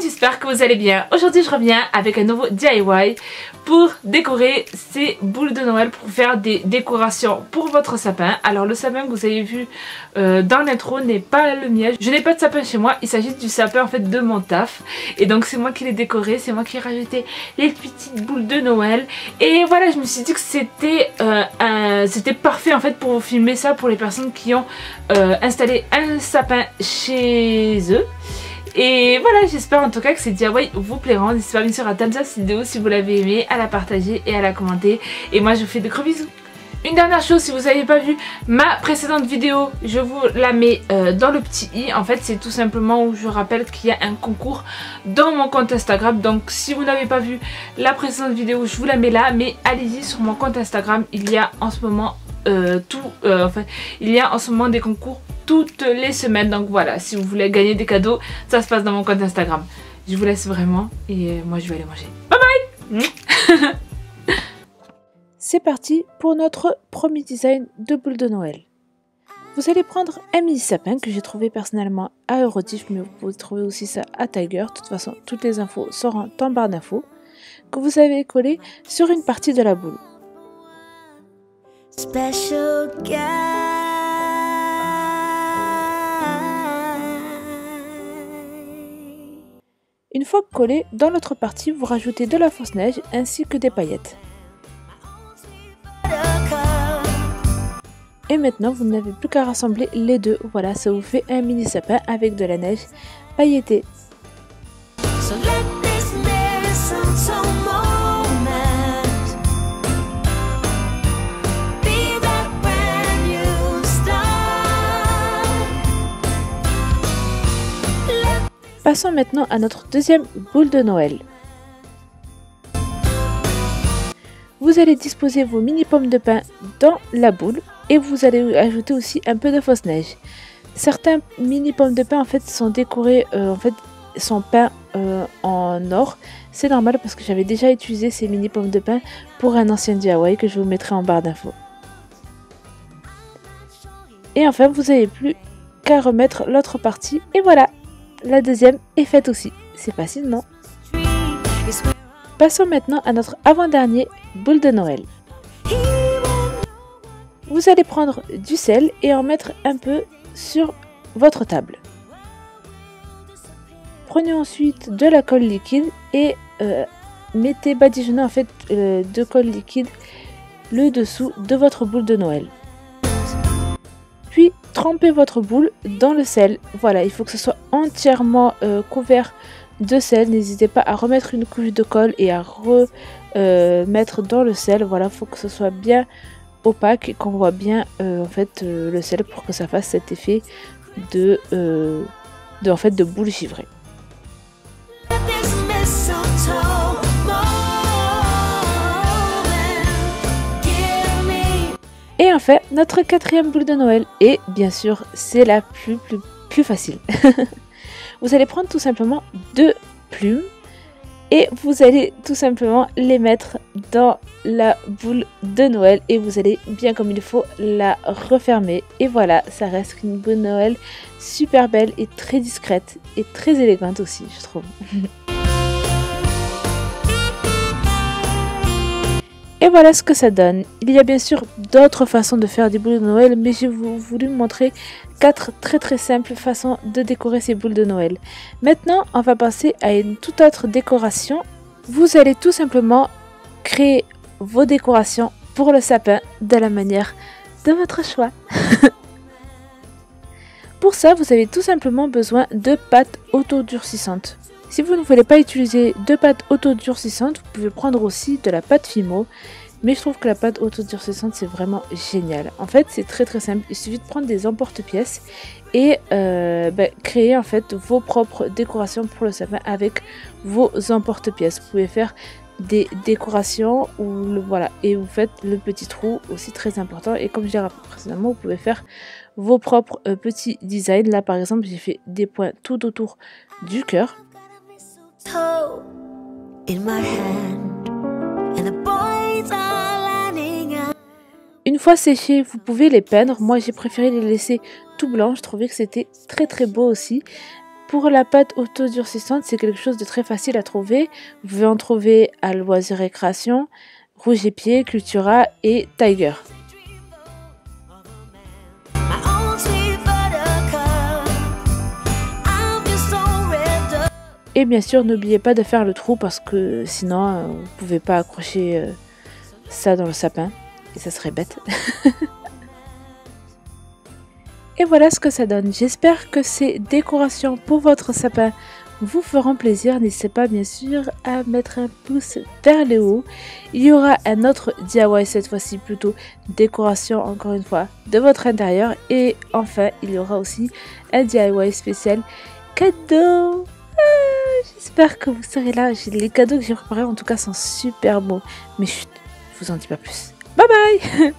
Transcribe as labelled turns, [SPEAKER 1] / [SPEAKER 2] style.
[SPEAKER 1] j'espère que vous allez bien. Aujourd'hui je reviens avec un nouveau DIY pour décorer ces boules de Noël, pour faire des décorations pour votre sapin. Alors le sapin que vous avez vu dans l'intro n'est pas le mien. Je n'ai pas de sapin chez moi, il s'agit du sapin en fait de mon taf. Et donc c'est moi qui l'ai décoré, c'est moi qui ai rajouté les petites boules de Noël. Et voilà, je me suis dit que c'était parfait en fait pour vous filmer ça pour les personnes qui ont installé un sapin chez eux. Et voilà, j'espère en tout cas que ces DIY vous plairont. N'hésitez pas bien sûr à thumbs up cette vidéo si vous l'avez aimé, à la partager et à la commenter. Et moi je vous fais de gros bisous. Une dernière chose, si vous n'avez pas vu ma précédente vidéo, je vous la mets dans le petit i. En fait c'est tout simplement où je rappelle qu'il y a un concours dans mon compte Instagram. Donc si vous n'avez pas vu la précédente vidéo, je vous la mets là. Mais allez-y sur mon compte Instagram, il y a en ce moment il y a en ce moment des concours toutes les semaines. Donc voilà, si vous voulez gagner des cadeaux, ça se passe dans mon compte Instagram. Je vous laisse vraiment et moi je vais aller manger. Bye bye.
[SPEAKER 2] C'est parti pour notre premier design de boule de Noël. Vous allez prendre un mini sapin que j'ai trouvé personnellement à Eurotif, mais vous pouvez trouver aussi ça à Tiger. De toute façon, toutes les infos seront en barre d'infos, que vous avez collé sur une partie de la boule. Special guy. Une fois collé, dans l'autre partie, vous rajoutez de la fausse neige ainsi que des paillettes. Et maintenant, vous n'avez plus qu'à rassembler les deux. Voilà, ça vous fait un mini sapin avec de la neige paillettée. Passons maintenant à notre deuxième boule de Noël. Vous allez disposer vos mini pommes de pin dans la boule et vous allez ajouter aussi un peu de fausse neige. Certains mini pommes de pin en fait sont décorés, sont peints en or. C'est normal parce que j'avais déjà utilisé ces mini pommes de pin pour un ancien DIY que je vous mettrai en barre d'infos. Et enfin, vous n'avez plus qu'à remettre l'autre partie et voilà. La deuxième est faite aussi, c'est facile non? Passons maintenant à notre avant-dernier boule de Noël. Vous allez prendre du sel et en mettre un peu sur votre table. Prenez ensuite de la colle liquide et badigeonnez en fait de colle liquide le dessous de votre boule de Noël. Puis trempez votre boule dans le sel. Voilà, il faut que ce soit entièrement couvert de sel. N'hésitez pas à remettre une couche de colle et à remettre dans le sel. Voilà, il faut que ce soit bien opaque et qu'on voit bien le sel pour que ça fasse cet effet de boule givrée. Et enfin, notre quatrième boule de Noël, et bien sûr, c'est la plus facile. Vous allez prendre tout simplement deux plumes et vous allez tout simplement les mettre dans la boule de Noël et vous allez bien comme il faut la refermer. Et voilà, ça reste une boule de Noël super belle et très discrète et très élégante aussi, je trouve. Et voilà ce que ça donne. Il y a bien sûr d'autres façons de faire des boules de Noël, mais j'ai voulu vous montrer 4 très simples façons de décorer ces boules de Noël. Maintenant, on va passer à une toute autre décoration. Vous allez tout simplement créer vos décorations pour le sapin de la manière de votre choix. Pour ça, vous avez tout simplement besoin de pâte autodurcissantes. Si vous ne voulez pas utiliser de pâte autodurcissante, vous pouvez prendre aussi de la pâte Fimo. Mais je trouve que la pâte autodurcissante c'est vraiment génial. En fait c'est très simple, il suffit de prendre des emporte-pièces et créer en fait vos propres décorations pour le sapin avec vos emporte-pièces. Vous pouvez faire des décorations et vous faites le petit trou aussi très important. Et comme je l'ai rappelé précédemment, vous pouvez faire vos propres petits designs. Là par exemple j'ai fait des points tout autour du cœur. Une fois séchés, vous pouvez les peindre. Moi j'ai préféré les laisser tout blancs, je trouvais que c'était très beau aussi. pour la pâte autodurcissante, c'est quelque chose de très facile à trouver. Vous pouvez en trouver à Loisirs et Création, Rouge et Pied, Cultura et Tiger. Et bien sûr, n'oubliez pas de faire le trou parce que sinon, vous ne pouvez pas accrocher ça dans le sapin. Et ça serait bête. Et voilà ce que ça donne. J'espère que ces décorations pour votre sapin vous feront plaisir. N'hésitez pas bien sûr à mettre un pouce vers le haut. Il y aura un autre DIY, cette fois-ci plutôt décoration encore une fois de votre intérieur. Et enfin, il y aura aussi un DIY spécial cadeau. J'espère que vous serez là. Les cadeaux que j'ai préparés en tout cas sont super beaux. Mais chut, je vous en dis pas plus. Bye bye.